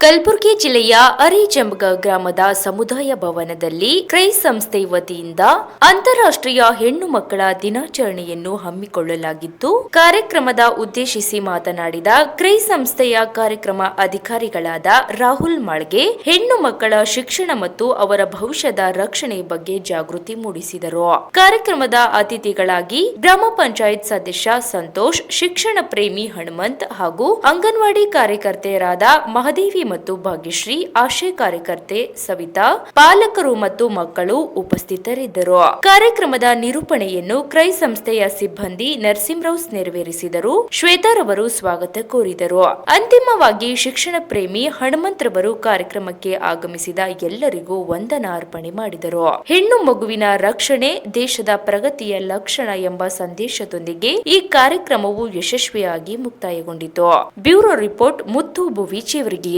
ಕಲಬುರಗಿ ಜಿಲ್ಲೆಯ ಅರಿಜಂಬಗ ಗ್ರಾಮದ ಸಮುದಾಯ ಭವನದಲ್ಲಿ ಕ್ರೈಸ್ ಸಂಸ್ಥೆ ವತಿಯಿಂದ ಅಂತಾರಾಷ್ಟ್ರೀಯ ಹೆಣ್ಣು ಮಕ್ಕಳ ದಿನಾಚರಣೆಯನ್ನು ಹಮ್ಮಿಕೊಳ್ಳಲಾಗಿದ್ದು, ಕಾರ್ಯಕ್ರಮದ ಉದ್ದೇಶಿಸಿ ಮಾತನಾಡಿದ ಕ್ರೈಸ್ ಸಂಸ್ಥೆಯ ಕಾರ್ಯಕ್ರಮ ಅಧಿಕಾರಿಗಳಾದ ರಾಹುಲ್ ಮಾಳ್ಗೆ, ಹೆಣ್ಣು ಮಕ್ಕಳ ಶಿಕ್ಷಣ ಮತ್ತು ಅವರ ಭವಿಷ್ಯದ ರಕ್ಷಣೆ ಬಗ್ಗೆ ಜಾಗೃತಿ ಮೂಡಿಸಿದರು. ಕಾರ್ಯಕ್ರಮದ ಅತಿಥಿಗಳಾಗಿ ಗ್ರಾಮ ಪಂಚಾಯತ್ ಸದಸ್ಯ ಸಂತೋಷ್, ಶಿಕ್ಷಣ ಪ್ರೇಮಿ ಹನುಮಂತ್ ಹಾಗೂ ಅಂಗನವಾಡಿ ಕಾರ್ಯಕರ್ತೆಯರಾದ ಮಹದೇವಿ ಮತ್ತು ಭಾಗ್ಯಶ್ರೀ, ಆಶಯ ಕಾರ್ಯಕರ್ತೆ ಸವಿತಾ, ಪಾಲಕರು ಮತ್ತು ಮಕ್ಕಳು ಉಪಸ್ಥಿತರಿದ್ದರು. ಕಾರ್ಯಕ್ರಮದ ನಿರೂಪಣೆಯನ್ನು ಕ್ರೈಸ್ ಸಂಸ್ಥೆಯ ಸಿಬ್ಬಂದಿ ನರಸಿಂಹರಾವ್ ನೆರವೇರಿಸಿದರು. ಶ್ವೇತಾರವರು ಸ್ವಾಗತ ಕೋರಿದರು. ಅಂತಿಮವಾಗಿ ಶಿಕ್ಷಣ ಪ್ರೇಮಿ ಹನುಮಂತ್ರವರು ಕಾರ್ಯಕ್ರಮಕ್ಕೆ ಆಗಮಿಸಿದ ಎಲ್ಲರಿಗೂ ವಂದನಾ ಅರ್ಪಣೆ ಮಾಡಿದರು. ಹೆಣ್ಣು ಮಗುವಿನ ರಕ್ಷಣೆ ದೇಶದ ಪ್ರಗತಿಯ ಲಕ್ಷಣ ಎಂಬ ಸಂದೇಶದೊಂದಿಗೆ ಈ ಕಾರ್ಯಕ್ರಮವು ಯಶಸ್ವಿಯಾಗಿ ಮುಕ್ತಾಯಗೊಂಡಿತು. ಬ್ಯೂರೋ ರಿಪೋರ್ಟ್, ಮುತ್ತು ಭುವಿ ಚೇವರ್ಗಿ.